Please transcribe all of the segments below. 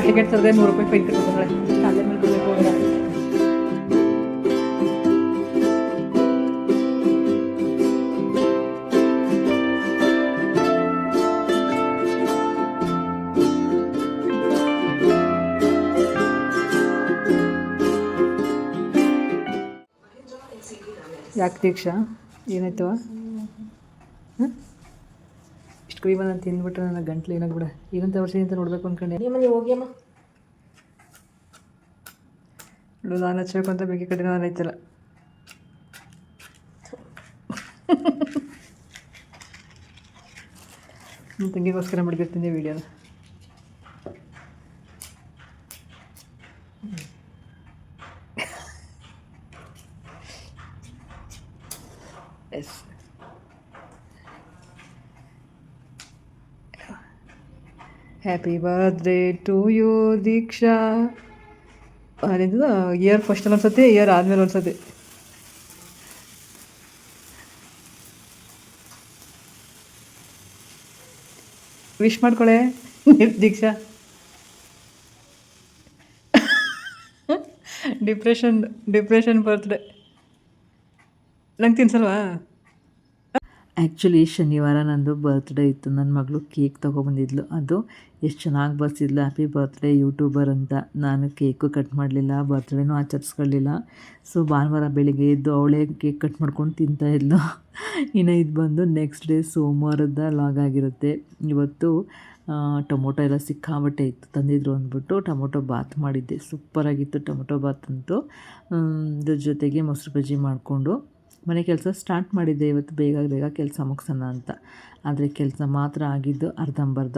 Ticket ತರದೆ 100 ರೂಪಾಯಿ fine ಕಟ್ಬಿಡ್ತಾಳೆ. ಕಾಲೇ ಮೇಲೆ ಬರಬೇಕು ಅಂತ. ಯಾಕೆ ದೀಕ್ಷಾ ಏನಾಯ್ತವ? ಇಷ್ಟು ಕ್ರೀಮ ನಾನು ತಿಂದ್ಬಿಟ್ರೆ ನನ್ನ ಗಂಟ್ಲು ಏನಾಗ್ಬಿಡ ಏನಂತ ವರ್ಷ ಅಂತ ನೋಡ್ಬೇಕು ಅಂದ್ಕೊಂಡೆ. ನೀವು ಹೋಗಿಯಮ್ಮ ನೋಡು ನಾನು ಹಚ್ಬೇಕು ಅಂತ ಬೇಕಿ ಕಡೆ ನಾನು ಆಯ್ತಲ್ಲ. ನಿಮ್ಮ ತಂಗಿಗೋಸ್ಕರ ಮಾಡಿರ್ತೀನಿ ವೀಡಿಯೋನ. Yes happy birthday to you Diksha. ಅದೇನು ಇಯರ್ ಫಸ್ಟಲ್ಲಿ ಒಂದ್ಸತಿ, ಇಯರ್ ಆದಮೇಲೆ ಒಂದ್ಸತಿ. ವಿಶ್ ಮಾಡ್ಕೊಳೆ ದೀಕ್ಷಾ. ಡಿಪ್ರೆಷನ್ ಬರ್ತ್ಡೇ ನಂಗೆ ತಿನ್ಸಲ್ವಾ? ಆ್ಯಕ್ಚುಲಿ ಶನಿವಾರ ನಂದು ಬರ್ತ್ಡೇ ಇತ್ತು. ನನ್ನ ಮಗಳು ಕೇಕ್ ತೊಗೊಬಂದಿದ್ಲು. ಅದು ಎಷ್ಟು ಚೆನ್ನಾಗಿ ಬರ್ತಿದ್ಲು, ಹ್ಯಾಪಿ ಬರ್ತ್ಡೇ ಯೂಟ್ಯೂಬರ್ ಅಂತ. ನಾನು ಕೇಕು ಕಟ್ ಮಾಡಲಿಲ್ಲ, ಬರ್ತ್ಡೇನೂ ಆಚರಿಸ್ಕೊಳ್ಳಿಲ್ಲ. ಸೊ ಭಾನುವಾರ ಬೆಳಿಗ್ಗೆ ಎದ್ದು ಅವಳೇ ಕೇಕ್ ಕಟ್ ಮಾಡ್ಕೊಂಡು ತಿಂತಾಯಿದ್ಲು. ಇನ್ನು ಇದು ಬಂದು ನೆಕ್ಸ್ಟ್ ಡೇ ಸೋಮವಾರದ ಲಾಗ್ ಆಗಿರುತ್ತೆ. ಇವತ್ತು ಟೊಮೊಟೊ ಎಲ್ಲ ಸಿಕ್ಕಾಬಟ್ಟೆ ಇತ್ತು, ತಂದಿದ್ರು ಅಂದ್ಬಿಟ್ಟು ಟೊಮೊಟೊ ಬಾತ್ ಮಾಡಿದ್ದೆ. ಸೂಪರಾಗಿತ್ತು ಟೊಮೊಟೊ ಬಾತ್ ಅಂತೂ. ಇದ್ರ ಜೊತೆಗೆ ಮೊಸರು ಬಜ್ಜಿ ಮಾಡಿಕೊಂಡು ಮನೆ ಕೆಲಸ ಸ್ಟಾರ್ಟ್ ಮಾಡಿದ್ದೆ. ಇವತ್ತು ಬೇಗ ಕೆಲಸ ಮುಗಿಸೋಣ ಅಂತ. ಆದರೆ ಕೆಲಸ ಮಾತ್ರ ಆಗಿದ್ದು ಅರ್ಧಂಬರ್ಧ.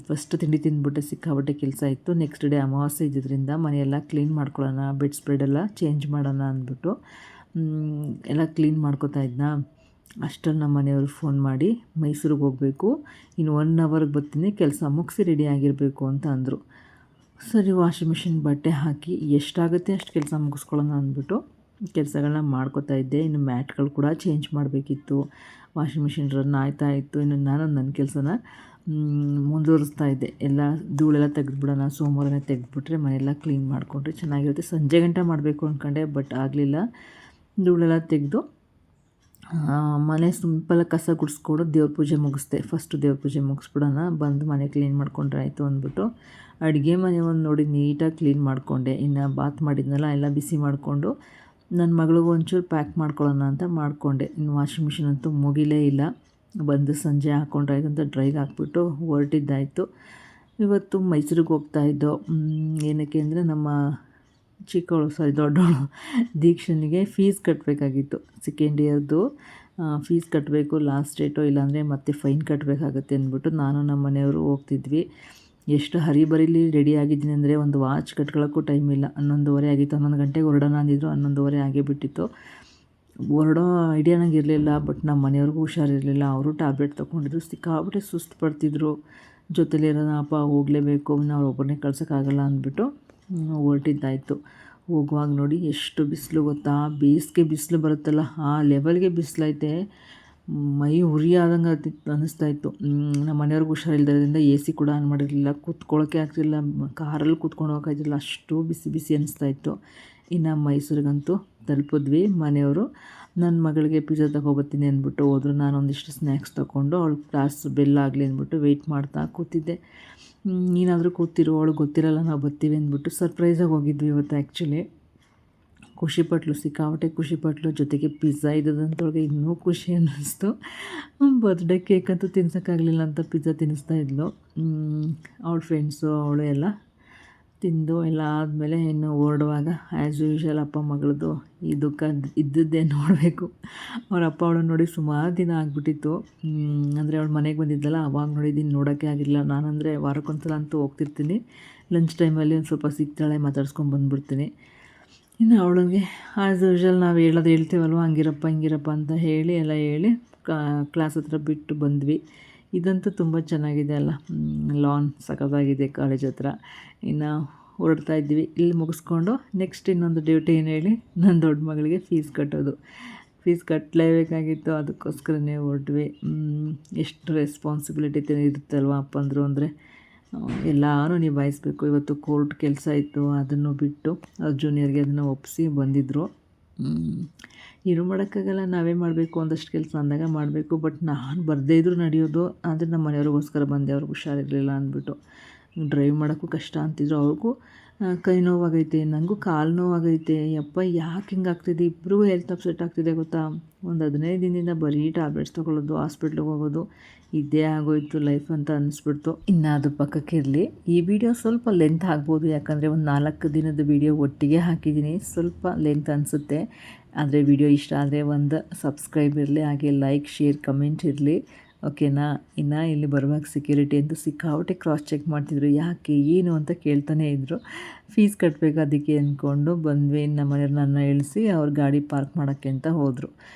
ಫಸ್ಟ್ ತಿಂಡಿ ತಿಂದ್ಬಿಟ್ಟೆ, ಸಿಕ್ಕಾಬಟ್ಟೆ ಕೆಲಸ ಇತ್ತು. ನೆಕ್ಸ್ಟ್ ಡೇ ಅಮಾವಾಸ್ಯೆ ಇದ್ದಿದ್ದರಿಂದ ಮನೆಯೆಲ್ಲ ಕ್ಲೀನ್ ಮಾಡ್ಕೊಳ್ಳೋಣ, ಬೆಡ್ ಸ್ಪ್ರೆಡ್ ಎಲ್ಲ ಚೇಂಜ್ ಮಾಡೋಣ ಅಂದ್ಬಿಟ್ಟು ಎಲ್ಲ ಕ್ಲೀನ್ ಮಾಡ್ಕೋತಾ ಇದ್ನಾ. ಅಷ್ಟರಲ್ಲಿ ನಮ್ಮ ಮನೆಯವರು ಫೋನ್ ಮಾಡಿ ಮೈಸೂರಿಗೆ ಹೋಗಬೇಕು, ಇನ್ನು 1 ಅವರ್ಗೆ ಬರ್ತೀನಿ, ಕೆಲಸ ಮುಗಿಸಿ ರೆಡಿ ಆಗಿರಬೇಕು ಅಂತ ಅಂದರು. ಸರಿ ವಾಷಿಂಗ್ ಮಿಷಿನ್ ಬಟ್ಟೆ ಹಾಕಿ ಎಷ್ಟಾಗುತ್ತೆ ಅಷ್ಟು ಕೆಲಸ ಮುಗಿಸ್ಕೊಳ್ಳೋಣ ಅಂದ್ಬಿಟ್ಟು ಕೆಲಸಗಳನ್ನ ಮಾಡ್ಕೋತಾ ಇದ್ದೆ. ಇನ್ನು ಮ್ಯಾಟ್ಗಳು ಕೂಡ ಚೇಂಜ್ ಮಾಡಬೇಕಿತ್ತು. ವಾಷಿಂಗ್ ಮಿಷಿನ್ ರನ್ ಆಗ್ತಾ ಇತ್ತು. ಇನ್ನು ನಾನು ನನ್ನ ಕೆಲಸನ ಮುಂದುವರಿಸ್ತಾ ಇದ್ದೆ. ಎಲ್ಲ ಧೂಳೆಲ್ಲ ತೆಗೆದುಬಿಡೋಣ, ಸೋಮವಾರನೇ ತೆಗೆದುಬಿಟ್ರೆ ಮನೆಯೆಲ್ಲ ಕ್ಲೀನ್ ಮಾಡಿಕೊಂಡ್ರೆ ಚೆನ್ನಾಗಿರುತ್ತೆ. ಸಂಜೆ ಗಂಟೆ ಮಾಡಬೇಕು ಅಂದ್ಕೊಂಡೆ, ಬಟ್ ಆಗಲಿಲ್ಲ. ಧೂಳೆಲ್ಲ ತೆಗೆದು ಮನೆ ಸಿಂಪಲಾಗಿ ಕಸ ಗುಡಿಸ್ಕೊಂಡು ದೇವ್ರ ಪೂಜೆ ಮುಗಿಸ್ದೆ. ಫಸ್ಟು ದೇವ್ರ ಪೂಜೆ ಮುಗಿಸ್ಬಿಡೋಣ, ಬಂದು ಮನೆ ಕ್ಲೀನ್ ಮಾಡ್ಕೊಂಡ್ರೆ ಆಯಿತು ಅಂದ್ಬಿಟ್ಟು ಅಡುಗೆ ಮನೆ ಒಂದು ನೋಡಿ ನೀಟಾಗಿ ಕ್ಲೀನ್ ಮಾಡಿಕೊಂಡೆ. ಇನ್ನು ಬಾತ್ ಮಾಡಿದ್ನಲ್ಲ ಎಲ್ಲ ಬಿಸಿ ಮಾಡಿಕೊಂಡು ನನ್ನ ಮಗಳಿಗೂ ಒಂಚೂರು ಪ್ಯಾಕ್ ಮಾಡ್ಕೊಳ್ಳೋಣ ಅಂತ ಮಾಡಿಕೊಂಡೆ. ಇನ್ನು ವಾಷಿಂಗ್ ಮಿಷಿನ್ ಅಂತೂ ಮುಗಿಲೇ ಇಲ್ಲ. ಬಂದು ಸಂಜೆ ಹಾಕ್ಕೊಂಡ್ರಾಯ್ತು ಅಂತ ಡ್ರೈಗೆ ಹಾಕ್ಬಿಟ್ಟು ಹೊರಟಿದ್ದಾಯಿತು. ಇವತ್ತು ಮೈಸೂರಿಗೆ ಹೋಗ್ತಾಯಿದ್ದೋ. ಏನಕ್ಕೆ ಅಂದರೆ ನಮ್ಮ ದೊಡ್ಡವಳು ದೀಕ್ಷನಿಗೆ ಫೀಸ್ ಕಟ್ಟಬೇಕಾಗಿತ್ತು. ಸೆಕೆಂಡ್ ಇಯರ್ದು ಫೀಸ್ ಕಟ್ಟಬೇಕು, ಲಾಸ್ಟ್ ಡೇಟು, ಇಲ್ಲಾಂದರೆ ಮತ್ತೆ ಫೈನ್ ಕಟ್ಟಬೇಕಾಗುತ್ತೆ ಅಂದ್ಬಿಟ್ಟು ನಾನು ನಮ್ಮ ಮನೆಯವರು ಹೋಗ್ತಿದ್ವಿ. ಎಷ್ಟು ಹರಿಬರಿಲಿ ರೆಡಿ ಆಗಿದ್ದೀನಿ ಅಂದರೆ ಒಂದು ವಾಚ್ ಕಟ್ಕೊಳ್ಳೋಕ್ಕೂ ಟೈಮ್ ಇಲ್ಲ. 11:30 ಆಗಿತ್ತು. 11 ಗಂಟೆಗೆ ಹೊರಡೋಣ ಅಂದಿದ್ರು, 11:30 ಆಗೇ ಬಿಟ್ಟಿತ್ತು. ಹೊರಡೋ ಐಡಿಯಾ ನಂಗೆ ಇರಲಿಲ್ಲ. ಬಟ್ ನಮ್ಮ ಮನೆಯವ್ರಿಗೂ ಹುಷಾರಿರಲಿಲ್ಲ, ಅವರು ಟ್ಯಾಬ್ಲೆಟ್ ತೊಗೊಂಡಿದ್ರು. ಸಿಕ್ಕಾಬಿಟ್ಟೆ ಸುಸ್ತು ಪಡ್ತಿದ್ರು. ಜೊತೆಲಿರೋಣ ಅಪ್ಪ ಹೋಗಲೇಬೇಕು, ನಾವು ಒಬ್ಬರನ್ನೇ ಕಳ್ಸೋಕ್ಕಾಗಲ್ಲ ಅಂದ್ಬಿಟ್ಟು ಹೊರಟಿದ್ದಾಯಿತು. ಹೋಗುವಾಗ ನೋಡಿ ಎಷ್ಟು ಬಿಸಿಲು ಗೊತ್ತಾ, ಬೇಸಿಗೆ ಬಿಸಿಲು ಬರುತ್ತಲ್ಲ ಆ ಲೆವೆಲ್ಗೆ ಬಿಸಿಲೈತೆ. ಮೈ ಉರಿ ಆದಂಗೆ ಅನ್ನಿಸ್ತಾಯಿತ್ತು. ನಮ್ಮ ಮನೆಯವ್ರಿಗೆ ಹುಷಾರಿಲ್ದಿರೋದ್ರಿಂದ ಎ ಸಿ ಕೂಡ ಆನ್ ಮಾಡಿರಲಿಲ್ಲ, ಕೂತ್ಕೊಳ್ಳೋಕ್ಕೆ ಆಗ್ತಿಲ್ಲ, ಕಾರಲ್ಲಿ ಕೂತ್ಕೊಂಡು ಹೋಗೋಕ್ಕಾಗಿಲ್ಲ, ಅಷ್ಟು ಬಿಸಿ ಅನ್ನಿಸ್ತಾಯಿತ್ತು. ಇನ್ನು ಮೈಸೂರಿಗಂತೂ ತಲುಪಿದ್ವಿ. ಮನೆಯವರು ನನ್ನ ಮಗಳಿಗೆ ಪಿಜ್ಜಾ ತೊಗೊಬರ್ತೀನಿ ಅಂದ್ಬಿಟ್ಟು ಹೋದ್ರು. ನಾನು ಒಂದಿಷ್ಟು ಸ್ನ್ಯಾಕ್ಸ್ ತೊಗೊಂಡು ಅವಳು ಕ್ಲಾಸ್ ಬೆಲ್ ಆಗಲಿ ಅಂದ್ಬಿಟ್ಟು ವೆಯ್ಟ್ ಮಾಡ್ತಾ ಕೂತಿದ್ದೆ. ನೀನಾದರೂ ಕೂತಿರೋ, ಅವಳಿಗೆ ಗೊತ್ತಿರಲ್ಲ ನಾವು ಬರ್ತೀವಿ ಅಂದ್ಬಿಟ್ಟು ಸರ್ಪ್ರೈಸಾಗಿ ಹೋಗಿದ್ವಿ ಇವತ್ತು. ಆ್ಯಕ್ಚುಲಿ ಖುಷಿಪಟ್ಲು, ಸಿಕ್ಕಾಪಟ್ಟೆ ಖುಷಿಪಟ್ಲು. ಜೊತೆಗೆ ಪಿಜ್ಜಾ ಇದ್ದದಂತೊಳಗೆ ಇನ್ನೂ ಖುಷಿ ಅನ್ನಿಸ್ತು. ಬರ್ತ್ಡೇ ಕೇಕ್ ಅಂತೂ ತಿನ್ಸೋಕ್ಕಾಗಲಿಲ್ಲ ಅಂತ ಪಿಜ್ಜಾ ತಿನ್ನಿಸ್ತಾಯಿದ್ಲು. ಅವಳ ಫ್ರೆಂಡ್ಸು ಅವಳು ಎಲ್ಲ ತಿಂದು ಎಲ್ಲ ಆದಮೇಲೆ ಇನ್ನು ಹೊರಡುವಾಗ ಆ್ಯಸ್ ಯೂಶ್ವಲ್ ಅಪ್ಪ ಮಗಳದ್ದು ಈ ದುಃಖ ಇದ್ದದ್ದೇ ನೋಡಬೇಕು. ಅವ್ರ ಅಪ್ಪ ಅವಳನ್ನು ನೋಡಿ ಸುಮಾರು ದಿನ ಆಗಿಬಿಟ್ಟಿತ್ತು. ಅಂದರೆ ಅವಳು ಮನೆಗೆ ಬಂದಿದ್ದಲ್ಲ, ಅವಾಗ ನೋಡಿದ್ದೀನಿ, ನೋಡೋಕ್ಕೆ ಆಗಿರಲಿಲ್ಲ. ನಾನಂದರೆ ವಾರಕ್ಕೊಂದ್ಸಲ ಅಂತೂ ಹೋಗ್ತಿರ್ತೀನಿ. ಲಂಚ್ ಟೈಮಲ್ಲಿ ಒಂದು ಸ್ವಲ್ಪ ಸಿಗ್ತಾಳೆ, ಮಾತಾಡ್ಸ್ಕೊಂಡು ಬಂದುಬಿಡ್ತೀನಿ. ಇನ್ನು ಅವಳಿಗೆ ಆ್ಯಸ್ ಯೂಶ್ವಲ್ ನಾವು ಹೇಳ್ತೀವಲ್ವ, ಹಂಗಿರಪ್ಪ ಹಿಂಗಿರಪ್ಪ ಅಂತ ಹೇಳಿ ಎಲ್ಲ ಹೇಳಿ ಕ್ಲಾಸ್ ಹತ್ರ ಬಿಟ್ಟು ಬಂದ್ವಿ. ಇದಂತೂ ತುಂಬ ಚೆನ್ನಾಗಿದೆ ಅಲ್ಲ, ಲಾನ್ ಸಖತ್ತಾಗಿದೆ ಕಾಲೇಜ್ ಹತ್ರ. ಇನ್ನು ಹೊರಡ್ತಾ ಇದ್ವಿ. ಇಲ್ಲಿ ಮುಗಿಸ್ಕೊಂಡು ನೆಕ್ಸ್ಟ್ ಇನ್ನೊಂದು ಡ್ಯೂಟಿ ಏನು ಹೇಳಿ, ನನ್ನ ದೊಡ್ಡ ಮಗಳಿಗೆ ಫೀಸ್ ಕಟ್ಟೋದು. ಫೀಸ್ ಕಟ್ಟಲೇಬೇಕಾಗಿತ್ತು, ಅದಕ್ಕೋಸ್ಕರನೇ ಹೊರಟ್ವಿ. ಎಷ್ಟು ರೆಸ್ಪಾನ್ಸಿಬಿಲಿಟಿ ಇರುತ್ತಲ್ವ ಅಪ್ಪಂದರು ಅಂದರೆ. ಎಲ್ಲನೂ ನಿಭಾಯಿಸಬೇಕು. ಇವತ್ತು ಕೋರ್ಟ್ ಕೆಲಸ ಇತ್ತು, ಅದನ್ನು ಬಿಟ್ಟು ಅವ್ರ ಜೂನಿಯರ್ಗೆ ಅದನ್ನು ಒಪ್ಪಿಸಿ ಬಂದಿದ್ದರು. ಏನೂ ಮಾಡೋಕ್ಕಾಗಲ್ಲ, ನಾವೇ ಮಾಡಬೇಕು, ಒಂದಷ್ಟು ಕೆಲಸ ಅಂದಾಗ ಮಾಡಬೇಕು. ಬಟ್ ನಾನು ಬರದೇ ಇದ್ದರೂ ನಡೆಯೋದು. ಆದರೆ ನಮ್ಮ ಮನೆಯವ್ರಿಗೋಸ್ಕರ ಬಂದೆ, ಅವ್ರಿಗೆ ಹುಷಾರಿರಲಿಲ್ಲ ಅಂದ್ಬಿಟ್ಟು. ಡ್ರೈವ್ ಮಾಡೋಕ್ಕೂ ಕಷ್ಟ ಅಂತಿದ್ರು. ಅವ್ರಿಗೂ ಕೈ ನೋವಾಗೈತೆ, ನನಗೂ ಕಾಲು ನೋವಾಗೈತೆ. ಯಪ್ಪ ಯಾಕೆ ಹಿಂಗೆ ಆಗ್ತಿದೆ, ಇಬ್ಬರಿಗೂ ಹೆಲ್ತ್ ಅಪ್ಸೆಟ್ ಆಗ್ತಿದೆ ಗೊತ್ತಾ. ಒಂದು 15 ದಿನದಿಂದ ಬರೀ ಟ್ಯಾಬ್ಲೆಟ್ಸ್ ತೊಗೊಳ್ಳೋದು, ಹಾಸ್ಪಿಟ್ಲಿಗೆ ಹೋಗೋದು, ಇದೇ ಆಗೋಯ್ತು ಲೈಫ್ ಅಂತ ಅನ್ನಿಸ್ಬಿಡ್ತು. ಇನ್ನು ಅದು ಪಕ್ಕಕ್ಕೆ ಇರಲಿ. ಈ ವಿಡಿಯೋ ಸ್ವಲ್ಪ ಲೆಂತ್ ಆಗ್ಬೋದು, ಯಾಕಂದರೆ ಒಂದು 4 ದಿನದ ವಿಡಿಯೋ ಒಟ್ಟಿಗೆ ಹಾಕಿದ್ದೀನಿ. ಸ್ವಲ್ಪ ಲೆಂತ್ ಅನಿಸುತ್ತೆ. ಆದರೆ ವಿಡಿಯೋ ಇಷ್ಟ ಆದರೆ ಒಂದು ಸಬ್ಸ್ಕ್ರೈಬ್ ಇರಲಿ, ಹಾಗೆ ಲೈಕ್, ಶೇರ್, ಕಮೆಂಟ್ ಇರಲಿ. ಓಕೆನಾ. ಇನ್ನು ಇಲ್ಲಿ ಬರುವಾಗ ಸೆಕ್ಯೂರಿಟಿ ಅಂತೂ ಸಿಕ್ಕಾಪಟ್ಟೆ ಕ್ರಾಸ್ ಚೆಕ್ ಮಾಡ್ತಿದ್ರು. ಯಾಕೆ ಏನು ಅಂತ ಕೇಳ್ತಾನೆ ಇದ್ದರು. ಫೀಸ್ ಕಟ್ಟಬೇಕು ಅದಕ್ಕೆ ಅಂದ್ಕೊಂಡು ಬಂದ್ವಿ. ನಮ್ಮ ಮನೆಯವ್ರು ನನ್ನ ಇಳಿಸಿ ಅವ್ರ ಗಾಡಿ ಪಾರ್ಕ್ ಮಾಡೋಕ್ಕೆ ಅಂತ ಹೋದರು.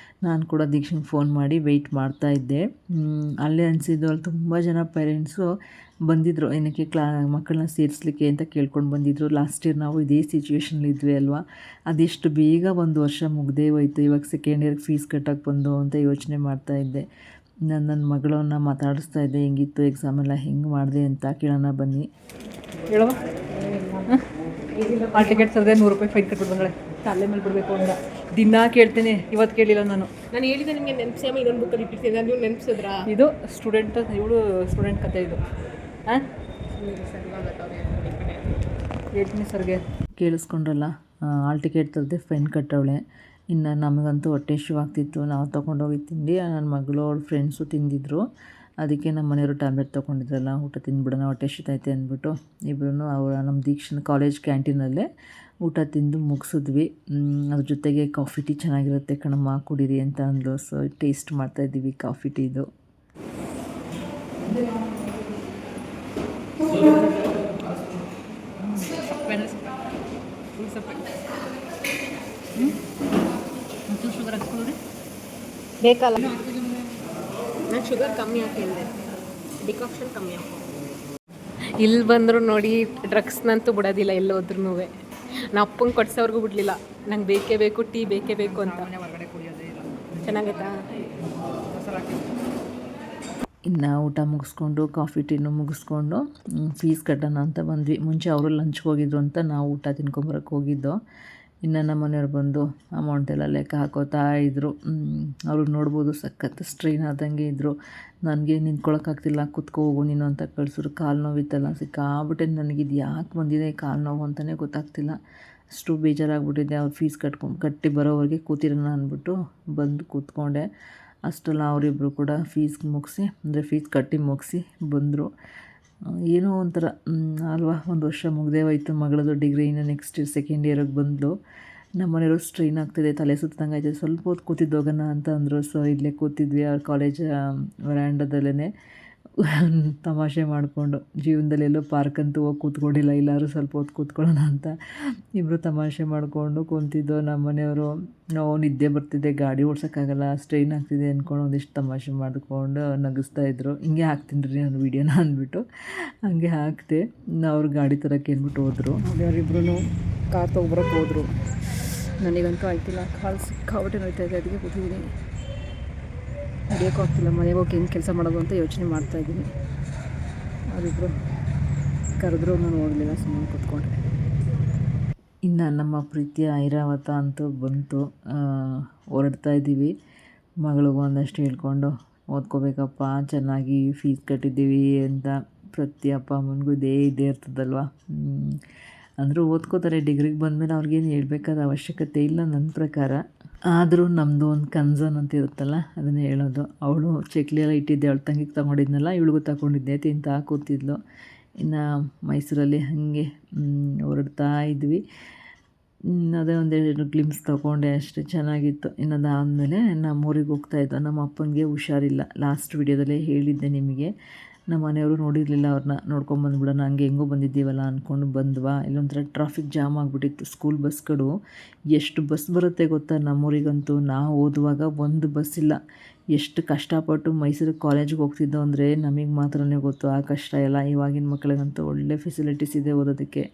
ನಾನು ಕೂಡ ದೀಕ್ಷಂಗೆ ಫೋನ್ ಮಾಡಿ ವೆಯ್ಟ್ ಮಾಡ್ತಾಯಿದ್ದೆ. ಅಲ್ಲೇ ಅನಿಸಿದ್ದು, ಅಲ್ಲಿ ತುಂಬ ಜನ ಪೇರೆಂಟ್ಸು ಬಂದಿದ್ದರು, ಏನಕ್ಕೆ ಮಕ್ಕಳನ್ನ ಸೇರಿಸ್ಲಿಕ್ಕೆ ಅಂತ ಕೇಳ್ಕೊಂಡು ಬಂದಿದ್ದರು. ಲಾಸ್ಟ್ ಇಯರ್ ನಾವು ಇದೇ ಸಿಚುವೇಷನ್ಲಿದ್ವಿ ಅಲ್ವಾ. ಅದೆಷ್ಟು ಬೇಗ ಒಂದು ವರ್ಷ ಮುಗ್ದೇ ಹೋಯ್ತು. ಇವಾಗ ಸೆಕೆಂಡ್ ಇಯರ್ಗೆ ಫೀಸ್ ಕಟ್ಟೋಕ್ಕೆ ಬಂದು ಅಂತ ಯೋಚನೆ ಮಾಡ್ತಾಯಿದ್ದೆ. ನನ್ನ ಮಗಳನ್ನ ಮಾತಾಡಿಸ್ತಾ ಇದ್ದೆ, ಹೆಂಗಿತ್ತು ಎಕ್ಸಾಮೆಲ್ಲ, ಹೆಂಗೆ ಮಾಡಿದೆ ಅಂತ. ಕೇಳೋಣ ಬನ್ನಿ. ಹೇಳುವ ಆ ಟಿಕೆಟ್ ಸರ್ದೆ 100 ರೂಪಾಯಿ ಫೈನ್ ಕಟ್ಬಿಟ್ಟು ಬಂದಳೆ. ತಲೆ ಮೇಲೆ ಬಿಡಬೇಕು ಅಂತ ದಿನ ಕೇಳ್ತೀನಿ, ಇವತ್ತು ಕೇಳಿಲ್ಲ ನಾನು ಹೇಳಿದೆ ನಿಮಗೆ ನೆನಪಿಸಿ ಇನ್ನೊಂದು ಬುಕ್ಕಲ್ಲಿ ಇಟ್ಟಿರ್ತೀನಿ, ನೀವು ನೆನಪಿಸಿದ್ರಾ? ಇದು ಸ್ಟೂಡೆಂಟ್, ಇವಳು ಸ್ಟೂಡೆಂಟ್ ಕತೆ ಇದು. ಹಾಂ ಹೇಳ್ತೀನಿ ಸರ್ಗೆ. ಕೇಳಿಸ್ಕೊಂಡ್ರಲ್ಲ, ಆಲ್ ಟಿಕೆಟ್ ತರದೆ ಫೈನ್ ಕಟ್ಟವಳೆ. ಇನ್ನು ನಮಗಂತೂ ಹೊಟ್ಟೆ ಶೂ ಆಗ್ತಿತ್ತು. ನಾವು ತೊಗೊಂಡೋಗಿ ತಿಂದು ನನ್ನ ಮಗಳು ಅವ್ಳ ಫ್ರೆಂಡ್ಸು ತಿಂದಿದ್ರು. ಅದಕ್ಕೆ ನಮ್ಮ ಮನೆಯವರು ಟ್ಯಾಬ್ಲೆಟ್ ತೊಗೊಂಡಿದ್ರಲ್ಲ, ಊಟ ತಿಂದುಬಿಡೋಣ, ಹೊಟ್ಟೆ ಶೀತೈತೆ ಅಂದ್ಬಿಟ್ಟು ಇಬ್ಬರೂ ನಮ್ಮ ದೀಕ್ಷನ್ ಕಾಲೇಜ್ ಕ್ಯಾಂಟೀನಲ್ಲೇ ಊಟ ತಿಂದು ಮುಗಿಸಿದ್ವಿ. ಅದ್ರ ಜೊತೆಗೆ ಕಾಫಿ ಟೀ ಚೆನ್ನಾಗಿರುತ್ತೆ ಕಣಮ್ಮ, ಕುಡೀರಿ ಅಂತ ಅಂದ್ಲು. ಸೊ ಟೇಸ್ಟ್ ಮಾಡ್ತಾಯಿದ್ದೀವಿ ಕಾಫಿ ಟೀದು. ಶುಗರ್ ಹಾಕ್ಕೊಳ್ಳಿ ಬೇಕಲ್ಲ. ನಾನು ಶುಗರ್ ಕಮ್ಮಿ ಹಾಕಿದ್ದೆ, ಡಿಕಾಕ್ಷನ್ ಕಮ್ಮಿ ಹಾಕಿ. ಇಲ್ಲಿ ಬಂದರೂ ನೋಡಿ, ಡ್ರಗ್ಸ್ನಂತೂ ಬಿಡೋದಿಲ್ಲ ಎಲ್ಲೋದ್ರೂ. ನಾ ಅಪ್ಪಂಗೆ ಕೊಡ್ಸೋರ್ಗೂ ಬಿಡಲಿಲ್ಲ, ನಂಗೆ ಬೇಕೇ ಬೇಕು, ಟೀ ಬೇಕೇ ಬೇಕು ಅಂತ. ಹೊರಗಡೆ ಕುಡಿಯೋದೇ ಇಲ್ಲ. ಚೆನ್ನಾಗೈತಾ? ಇನ್ನು ಊಟ ಮುಗಿಸ್ಕೊಂಡು ಕಾಫಿ ಟೀನು ಮುಗಿಸ್ಕೊಂಡು ಫೀಸ್ ಕಟ್ಟೋಣ ಅಂತ ಬಂದ್ವಿ. ಮುಂಚೆ ಅವರು ಲಂಚ್ಗೆ ಹೋಗಿದ್ರು ಅಂತ ನಾವು ಊಟ ತಿನ್ಕೊಂಬರಕ್ಕೆ ಹೋಗಿದ್ದು. ಇನ್ನು ನಮ್ಮ ಮನೆಯವ್ರು ಬಂದು ಅಮೌಂಟೆಲ್ಲ ಲೆಕ್ಕ ಹಾಕೋತಾ ಇದ್ದರು. ಅವರು ನೋಡ್ಬೋದು ಸಖತ್ ಸ್ಟ್ರೈನ್ ಆದಂಗೆ ಇದ್ದರು. ನನಗೆ ನಿಂತ್ಕೊಳ್ಳೋಕ್ಕಾಗ್ತಿಲ್ಲ, ಕುತ್ಕೋ ಹೋಗು ನೀನು ಅಂತ ಕಳಿಸಿದ್ರು. ಕಾಲು ನೋವಿತ್ತಲ್ಲ, ಸಿಕ್ಕಾಬಿಟ್ಟೆ ನನಗಿದು ಯಾಕೆ ಬಂದಿದೆ ಕಾಲು ನೋವು ಅಂತಲೇ ಗೊತ್ತಾಗ್ತಿಲ್ಲ. ಅಷ್ಟು ಬೇಜಾರಾಗ್ಬಿಟ್ಟಿದೆ. ಅವ್ರು ಫೀಸ್ ಕಟ್ಟಿ ಬರೋವರೆಗೆ ಕೂತಿರೋಣ ಅಂದ್ಬಿಟ್ಟು ಬಂದು ಕೂತ್ಕೊಂಡೆ. ಅಷ್ಟೆಲ್ಲ ಅವರಿಬ್ಬರು ಕೂಡ ಫೀಸ್ ಕಟ್ಟಿ ಮುಗಿಸಿ ಬಂದರು. ಏನೋ ಒಂಥರ ಅಲ್ವಾ, ಒಂದು ವರ್ಷ ಮುಗ್ದೇ ಹೋಯ್ತು ಮಗಳದು ಡಿಗ್ರಿ. ಇನ್ನು ನೆಕ್ಸ್ಟ್ ಸೆಕೆಂಡ್ ಇಯರಿಗೆ ಬಂದಳು. ನಮ್ಮ ಮನೆಯವರು ಸ್ಟ್ರೈನ್ ಆಗ್ತಿದೆ, ತಲೆ ಸುತ್ತಂಗೆ ಆಯ್ತದೆ, ಸ್ವಲ್ಪ ಹೊತ್ತು ಕೂತಿದ್ದೋಗೋಣ ಅಂತ ಅಂದರು. ಸೊ ಇಲ್ಲೇ ಕೂತಿದ್ವಿ ಅವ್ರ ಕಾಲೇಜ್ ವರಾಂಡದಲ್ಲೇ ತಮಾಷೆ ಮಾಡಿಕೊಂಡು. ಜೀವನದಲ್ಲಿ ಎಲ್ಲೋ ಪಾರ್ಕ್ ಅಂತೂ ಹೋಗಿ ಕೂತ್ಕೊಂಡಿಲ್ಲ, ಎಲ್ಲರೂ ಸ್ವಲ್ಪ ಹೊತ್ತು ಕೂತ್ಕೊಳ್ಳೋಣ ಅಂತ ಇಬ್ಬರು ತಮಾಷೆ ಮಾಡಿಕೊಂಡು ಕೂತಿದ್ದೋ. ನಮ್ಮ ಮನೆಯವರು ನಾವು ನಿದ್ದೆ ಬರ್ತಿದ್ದೆ, ಗಾಡಿ ಓಡ್ಸೋಕ್ಕಾಗಲ್ಲ, ಸ್ಟ್ರೈನ್ ಆಗ್ತಿದೆ ಅಂದ್ಕೊಂಡು ಒಂದಿಷ್ಟು ತಮಾಷೆ ಮಾಡಿಕೊಂಡು ನಗಿಸ್ತಾಯಿದ್ರು. ಹಿಂಗೆ ಹಾಕ್ತೀನಿ ರೀ ನಾನು ವೀಡಿಯೋನ ಅಂದ್ಬಿಟ್ಟು ಹಂಗೆ ಹಾಕ್ತೆ. ಅವ್ರು ಗಾಡಿ ತರಕ್ಕೆ ಅಂದ್ಬಿಟ್ಟು ಹೋದರು. ಅವರಿಬ್ರು ಕಾರ್ ತೊಗೊಬರಕ್ಕೆ ಹೋದರು. ನನಗಂತೂ ಆಯ್ತಿಲ್ಲ, ಕಾಲು ಸಿಕ್ಕಾಬಿಟ್ಟೆ ನೋಯ್ತಾಯಿದೆ. ಅದಕ್ಕೆ ಕೂತಿದ್ದೀನಿ, ನಡೆಯೋಕ್ಕೂ ಆಗ್ತಿಲ್ಲ. ಮನೆಗೆ ಹೋಗಿ ಹೆಂಗೆ ಕೆಲಸ ಮಾಡೋದು ಅಂತ ಯೋಚನೆ ಮಾಡ್ತಾಯಿದ್ದೀನಿ. ಅವರಿಬ್ಬರು ಕರೆದ್ರೂ ನಾನು ಹೋಗಲಿಲ್ಲ, ಸುಮ್ಮನೆ ಕೂತ್ಕೊಂಡೆ. ಇನ್ನು ನಮ್ಮ ಪ್ರೀತಿಯ ಐರಾವತ ಅಂತೂ ಬಂತು. ಹೊರಡ್ತಾ ಇದ್ದೀವಿ. ಮಗಳಿಗೂ ಒಂದಷ್ಟು ಹೇಳ್ಕೊಂಡು ಓದ್ಕೋಬೇಕಪ್ಪ, ಚೆನ್ನಾಗಿ ಫೀಸ್ ಕಟ್ಟಿದ್ದೀವಿ ಅಂತ ಪ್ರತಿ ಅಪ್ಪ ಅಮ್ಮನಿಗೂ ಇದೇ ಇರ್ತದಲ್ವ. ಅಂದರೂ ಓದ್ಕೋತಾರೆ. ಡಿಗ್ರಿಗೆ ಬಂದಮೇಲೆ ಅವ್ರಿಗೇನು ಹೇಳ್ಬೇಕಾದ ಅವಶ್ಯಕತೆ ಇಲ್ಲ ನನ್ನ ಪ್ರಕಾರ. ಆದರೂ ನಮ್ಮದು ಒಂದು ಕನ್ಸರ್ನ್ ಅಂತ ಇರುತ್ತಲ್ಲ, ಅದನ್ನೇ ಹೇಳೋದು. ಅವಳು ಚಕ್ಲಿ ಎಲ್ಲ ಇಟ್ಟಿದ್ದೆ, ಅವಳು ತಂಗಿಗೆ ತೊಗೊಂಡಿದ್ನಲ್ಲ, ಇವಳಿಗೂ ತಗೊಂಡಿದ್ದೆ, ತಿಂತಾ ಕೂತಿದ್ಲು. ಇನ್ನು ಮೈಸೂರಲ್ಲಿ ಹಾಗೆ ಹೊರಡ್ತಾ ಇದ್ವಿ. ಅದೇ ಒಂದೆರಡು ಗ್ಲಿಮ್ಸ್ ತೊಗೊಂಡೆ ಅಷ್ಟೇ, ಚೆನ್ನಾಗಿತ್ತು. ಇನ್ನು ಅದಾದಮೇಲೆ ನಮ್ಮ ಊರಿಗೆ ಹೋಗ್ತಾಯಿದ್ದೋ. ನಮ್ಮ ಅಪ್ಪನಿಗೆ ಹುಷಾರಿಲ್ಲ, ಲಾಸ್ಟ್ ವಿಡಿಯೋದಲ್ಲೇ ಹೇಳಿದ್ದೆ ನಿಮಗೆ. ನಮ್ಮ ಮನೆಯವರು ನೋಡಿರಲಿಲ್ಲ, ಅವ್ರನ್ನ ನೋಡ್ಕೊಂಬಂದ್ಬಿಡೋಣ ಹಂಗೆ ಹೆಂಗೋ ಬಂದಿದ್ದೀವಲ್ಲ ಅಂದ್ಕೊಂಡು ಬಂದ್ವಾ. ಇಲ್ಲೊಂಥರ ಟ್ರಾಫಿಕ್ ಜಾಮ್ ಆಗಿಬಿಟ್ಟಿತ್ತು. ಸ್ಕೂಲ್ ಬಸ್ಗಳು ಎಷ್ಟು ಬಸ್ ಬರುತ್ತೆ ಗೊತ್ತಾ ನಮ್ಮೂರಿಗಂತೂ. ನಾವು ಓದುವಾಗ ಒಂದು ಬಸ್ ಇಲ್ಲ. ಎಷ್ಟು ಕಷ್ಟಪಟ್ಟು ಮೈಸೂರಿಗೆ ಕಾಲೇಜಿಗೆ ಹೋಗ್ತಿದ್ದೋ ಅಂದರೆ ನಮಗೆ ಮಾತ್ರನೇ ಗೊತ್ತು ಆ ಕಷ್ಟ ಎಲ್ಲ. ಇವಾಗಿನ ಮಕ್ಕಳಿಗಂತೂ ಒಳ್ಳೆ ಫೆಸಿಲಿಟೀಸ್ ಇದೆ ಓದೋದಕ್ಕೆ.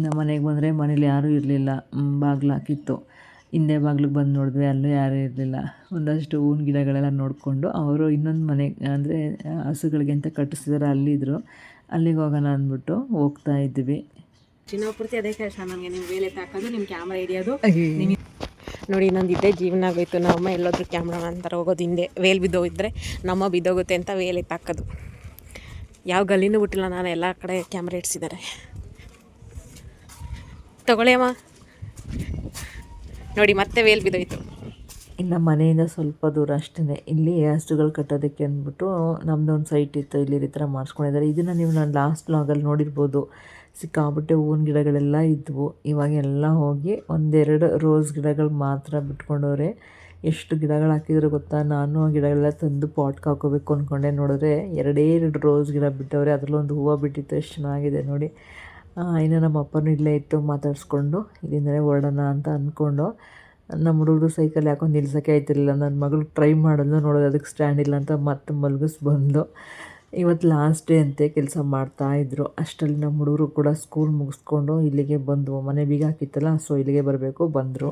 ನಮ್ಮ ಮನೆಗೆ ಬಂದರೆ ಮನೇಲಿ ಯಾರೂ ಇರಲಿಲ್ಲ, ಬಾಗಿಲು ಹಾಕಿತ್ತು. ಹಿಂದೆ ಬಾಗಿಲಿಗೆ ಬಂದು ನೋಡಿದ್ವಿ, ಅಲ್ಲೂ ಯಾರೂ ಇರಲಿಲ್ಲ. ಒಂದಷ್ಟು ಹೂವಿನ ಗಿಡಗಳೆಲ್ಲ ನೋಡಿಕೊಂಡು ಅವರು ಇನ್ನೊಂದು ಮನೆ ಅಂದರೆ ಹಸುಗಳಿಗೆ ಅಂತ ಕಟ್ಟಿಸಿದಾರೆ, ಅಲ್ಲಿದ್ದರು. ಅಲ್ಲಿಗೆ ಹೋಗೋಣ ಅಂದ್ಬಿಟ್ಟು ಹೋಗ್ತಾ ಇದ್ವಿ. ಚಿನ್ನಪೂರ್ತಿ ಅದೇ ಕೆಲಸ ನನಗೆ, ನೀವು ವೇಲೆ ಹಾಕೋದು, ನಿಮ್ಮ ಕ್ಯಾಮ್ರಾ ಹಿಡಿಯೋದು. ನೋಡಿ ನಂದು ಇದ್ದೇ ಜೀವನ ಆಗೋಯ್ತು. ನಮ್ಮಮ್ಮ ಎಲ್ಲಾದ್ರೂ ಕ್ಯಾಮ್ರಾ ಅಂತಾರೆ ಹೋಗೋದು, ಹಿಂದೆ ವೇಲ್ ಬಿದ್ದೋಗಿದ್ರೆ ನಮ್ಮ ಬಿದ್ದೋಗುತ್ತೆ ಅಂತ ವೇಲ್ ಹಾಕೋದು. ಯಾವ ಗಲ್ಲಿನೂ ಬಿಟ್ಟಿಲ್ಲ ನಾನು, ಎಲ್ಲ ಕಡೆ ಕ್ಯಾಮ್ರಾ ಇಡ್ಸಿದ್ದಾರೆ. ತಗೊಳ್ಳಿ ಅಮ್ಮ, ನೋಡಿ ಮತ್ತೆ ವೇಲ್ ಬಿದ್ದೋಯ್ತು. ಇನ್ನು ಮನೆಯಿಂದ ಸ್ವಲ್ಪ ದೂರ ಅಷ್ಟೇ, ಇಲ್ಲಿ ಹಸುಗಳು ಕಟ್ಟೋದಕ್ಕೆ ಅಂದ್ಬಿಟ್ಟು ನಮ್ಮದೊಂದು ಸೈಟ್ ಇತ್ತು, ಇಲ್ಲಿ ಈ ಥರ ಮಾಡಿಸ್ಕೊಂಡಿದ್ದಾರೆ. ಇದನ್ನು ನೀವು ನಾನು ಲಾಸ್ಟ್ ವ್ಲಾಗಲ್ಲಿ ನೋಡಿರ್ಬೋದು. ಸಿಕ್ಕಾಬಿಟ್ಟೆ ಹೂವಿನ ಗಿಡಗಳೆಲ್ಲ ಇದ್ವು. ಇವಾಗೆಲ್ಲ ಹೋಗಿ ಒಂದೆರಡು ರೋಸ್ ಗಿಡಗಳು ಮಾತ್ರ ಬಿಟ್ಕೊಂಡವ್ರೆ. ಎಷ್ಟು ಗಿಡಗಳು ಹಾಕಿದ್ರು ಗೊತ್ತಾ. ನಾನು ಆ ಗಿಡಗಳೆಲ್ಲ ತಂದು ಪಾಟ್ಗೆ ಹಾಕೋಬೇಕು ಅಂದ್ಕೊಂಡೆ, ನೋಡಿದ್ರೆ ಎರಡು ರೋಸ್ ಗಿಡ ಬಿಟ್ಟವ್ರೆ. ಅದರಲ್ಲೊಂದು ಹೂವು ಬಿಟ್ಟಿತ್ತು, ಎಷ್ಟು ಚೆನ್ನಾಗಿದೆ ನೋಡಿ. ಇನ್ನು ನಮ್ಮ ಅಪ್ಪನೂ ಇಲ್ಲೇ ಇತ್ತು, ಮಾತಾಡಿಸ್ಕೊಂಡು ಇಲ್ಲಿಂದಲೇ ಹೊರಡೋಣ ಅಂತ ಅಂದ್ಕೊಂಡು. ನಮ್ಮ ಹುಡುಗರು ಸೈಕಲ್ ಯಾಕೋ ನಿಲ್ಸೋಕ್ಕೆ ಆಯ್ತಿರಲಿಲ್ಲ. ನನ್ನ ಮಗಳು ಟ್ರೈ ಮಾಡೋದು, ನೋಡೋದು ಅದಕ್ಕೆ ಸ್ಟ್ಯಾಂಡ್ ಇಲ್ಲ ಅಂತ ಮತ್ತೆ ಬಂದು. ಇವತ್ತು ಲಾಸ್ಟ್ ಡೇ ಅಂತೆ, ಕೆಲಸ ಮಾಡ್ತಾಯಿದ್ರು. ಅಷ್ಟರಲ್ಲಿ ನಮ್ಮ ಹುಡುಗರು ಕೂಡ ಸ್ಕೂಲ್ ಮುಗಿಸ್ಕೊಂಡು ಇಲ್ಲಿಗೆ ಬಂದವು. ಮನೆ ಬೀಗ ಹಾಕಿತ್ತಲ್ಲ, ಸೊ ಇಲ್ಲಿಗೆ ಬರಬೇಕು, ಬಂದರು.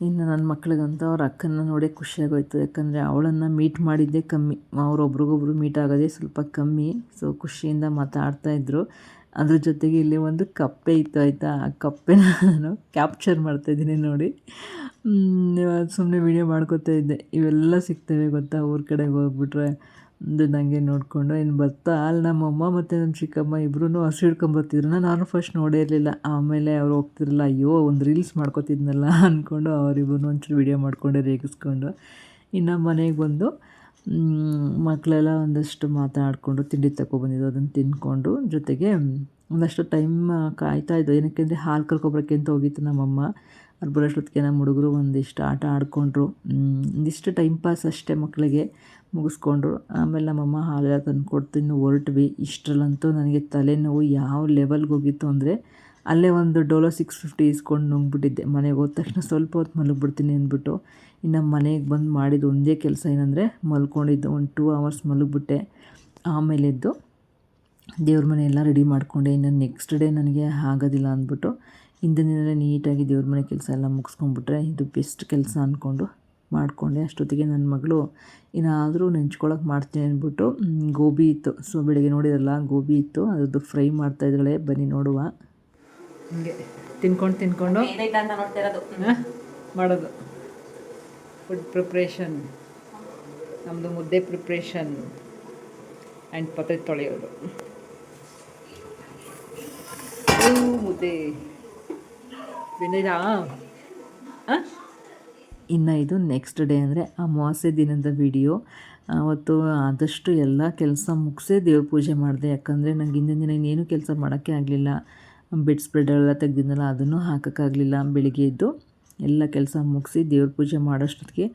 ಇನ್ನು ನನ್ನ ಮಕ್ಳಿಗಂತೂ ಅವ್ರ ಅಕ್ಕನ ನೋಡಿ ಖುಷಿಯಾಗೋಯ್ತು. ಯಾಕಂದರೆ ಅವಳನ್ನು ಮೀಟ್ ಮಾಡಿದ್ದೇ ಕಮ್ಮಿ, ಅವರೊಬ್ರಿಗೊಬ್ರು ಮೀಟ್ ಆಗೋದೇ ಸ್ವಲ್ಪ ಕಮ್ಮಿ. ಸೊ ಖುಷಿಯಿಂದ ಮಾತಾಡ್ತಾಯಿದ್ರು. ಅದ್ರ ಜೊತೆಗೆ ಇಲ್ಲಿ ಒಂದು ಕಪ್ಪೆ ಇತ್ತು ಆಯಿತಾ, ಆ ಕಪ್ಪೆನ ನಾನು ಕ್ಯಾಪ್ಚರ್ ಮಾಡ್ತಾಯಿದ್ದೀನಿ ನೋಡಿ. ಸುಮ್ಮನೆ ವೀಡಿಯೋ ಮಾಡ್ಕೋತಾ ಇದ್ದೆ. ಇವೆಲ್ಲ ಸಿಗ್ತವೆ ಗೊತ್ತಾ, ಊರ ಕಡೆಗೆ ಹೋಗ್ಬಿಟ್ರೆ. ನನಗೆ ನೋಡಿಕೊಂಡು ಇನ್ನು ಬರ್ತಾ ಅಲ್ಲಿ ನಮ್ಮಮ್ಮ ಮತ್ತು ನಮ್ಮ ಚಿಕ್ಕಮ್ಮ ಇಬ್ಬರೂ ಹಸು ಹಿಡ್ಕೊಂಬರ್ತಿದ್ರು. ನಾನು ಫಸ್ಟ್ ನೋಡೇ ಇರಲಿಲ್ಲ. ಆಮೇಲೆ ಅವ್ರು ಹೋಗ್ತಿರಲಿಲ್ಲ, ಅಯ್ಯೋ ಒಂದು ರೀಲ್ಸ್ ಮಾಡ್ಕೋತಿದ್ನಲ್ಲ ಅಂದ್ಕೊಂಡು ಅವರಿಬ್ಬರೂ ಒಂಚೂರು ವೀಡಿಯೋ ಮಾಡಿಕೊಂಡೆ ರೇಗಿಸ್ಕೊಂಡು. ಇನ್ನು ಮನೆಗೆ ಬಂದು ಮಕ್ಕಳೆಲ್ಲ ಒಂದಷ್ಟು ಮಾತಾಡಿಕೊಂಡು ತಿಂಡಿ ತಗೊಬಂದಿದ್ದು, ಅದನ್ನು ತಿಂದ್ಕೊಂಡು ಜೊತೆಗೆ ಒಂದಷ್ಟು ಟೈಮ್ ಕಾಯ್ತಾಯಿದ್ದು. ಏನಕ್ಕೆ ಅಂದರೆ ಹಾಲು ಕರ್ಕೊಬರೋಕ್ಕೆ ಅಂತ ಹೋಗಿತ್ತು ನಮ್ಮಮ್ಮ. ಅವ್ರು ಬರೋಷ್ಟೊತ್ತಿಗೆ ನಮ್ಮ ಹುಡುಗರು ಒಂದಿಷ್ಟು ಆಟ ಆಡಿಕೊಂಡ್ರು. ಒಂದಿಷ್ಟು ಟೈಮ್ ಪಾಸ್ ಅಷ್ಟೇ ಮಕ್ಕಳಿಗೆ, ಮುಗಿಸ್ಕೊಂಡ್ರು. ಆಮೇಲೆ ನಮ್ಮಮ್ಮ ಹಾಲೆಲ್ಲ ತಂದುಕೊಡ್ತು, ಇನ್ನು ಹೊರಟ್ವಿ. ಇಷ್ಟರಲ್ಲಂತೂ ನನಗೆ ತಲೆನೋವು ಯಾವ ಲೆವೆಲ್ಗೆ ಹೋಗಿತ್ತು ಅಂದರೆ, ಅಲ್ಲೇ ಒಂದು ಡೋಲೋ 650 ಇಸ್ಕೊಂಡು ನುಂಗ್ಬಿಟ್ಟಿದ್ದೆ. ಮನೆಗೆ ಹೋದ ತಕ್ಷಣ ಸ್ವಲ್ಪ ಹೊತ್ತು ಮಲಗಿಬಿಡ್ತೀನಿ ಅಂದ್ಬಿಟ್ಟು. ಇನ್ನು ಮನೆಗೆ ಬಂದು ಮಾಡಿದ್ದು ಒಂದೇ ಕೆಲಸ ಏನಂದರೆ ಮಲ್ಕೊಂಡಿದ್ದು. ಒಂದು 2 hours ಮಲಗಿಬಿಟ್ಟೆ. ಆಮೇಲೆ ಎದ್ದು ದೇವ್ರ ಮನೆ ಎಲ್ಲ ರೆಡಿ ಮಾಡಿಕೊಂಡೆ. ಇನ್ನು ನೆಕ್ಸ್ಟ್ ಡೇ ನನಗೆ ಆಗೋದಿಲ್ಲ ಅಂದ್ಬಿಟ್ಟು ಹಿಂದಿನ ದಿನವೇ ನೀಟಾಗಿ ದೇವ್ರ ಮನೆ ಕೆಲಸ ಎಲ್ಲ ಮುಗಿಸ್ಕೊಂಡ್ಬಿಟ್ರೆ ಇದು ಬೆಸ್ಟ್ ಕೆಲಸ ಅಂದ್ಕೊಂಡು ಮಾಡಿಕೊಂಡೆ. ಅಷ್ಟೊತ್ತಿಗೆ ನನ್ನ ಮಗಳು ಏನಾದರೂ ನೆಂಚ್ಕೊಳಕ್ಕೆ ಮಾಡ್ತೀನಿ ಅಂದ್ಬಿಟ್ಟು ಗೋಬಿ ಇತ್ತು. ಸೊ ಬೆಳಗ್ಗೆ ನೋಡಿರಲ್ಲ ಗೋಬಿ ಇತ್ತು, ಅದ್ರದ್ದು ಫ್ರೈ ಮಾಡ್ತಾಯಿದ್ದಾಳೆ. ಬನ್ನಿ ನೋಡುವ. ಹಿಂಗೆ ತಿನ್ಕೊಂಡು ಅಂತ ನೋಡ್ತಾ ಇರೋದು ಮಾಡೋದು ಫುಡ್ ಪ್ರಿಪ್ರೇಷನ್. ನಮ್ಮದು ಮುದ್ದೆ ಪ್ರಿಪ್ರೇಷನ್ ಆ್ಯಂಡ್ ಪಾತ್ರೆ ತೊಳೆಯೋದು. ಮುದ್ದೆ ಬೆಂದಿರಾ? ಇನ್ನು ಇದು ನೆಕ್ಸ್ಟ್ ಡೇ ಅಂದರೆ ಅಮಾವಾಸ್ಯೆ ದಿನದ ವಿಡಿಯೋ. ಅವತ್ತು ಆದಷ್ಟು ಎಲ್ಲ ಕೆಲಸ ಮುಗಿಸೇ ದೇವ್ರ ಪೂಜೆ ಮಾಡಿದೆ. ಯಾಕಂದರೆ ನನಗೆ ಹಿಂದಿನ ದಿನ ಇನ್ನೇನು ಕೆಲಸ ಮಾಡೋಕ್ಕೆ ಆಗಲಿಲ್ಲ. ಬೆಡ್ ಸ್ಪ್ರೆಡೆಲ್ಲ ತೆಗ್ದಿದ್ದಲ್ಲ, ಅದನ್ನು ಹಾಕೋಕ್ಕಾಗಲಿಲ್ಲ. ಬೆಳಿಗ್ಗೆ ಎದ್ದು ಎಲ್ಲ ಕೆಲಸ ಮುಗಿಸಿ ದೇವ್ರ ಪೂಜೆ ಮಾಡೋಷ್ಟೊತ್ತಿಗೆ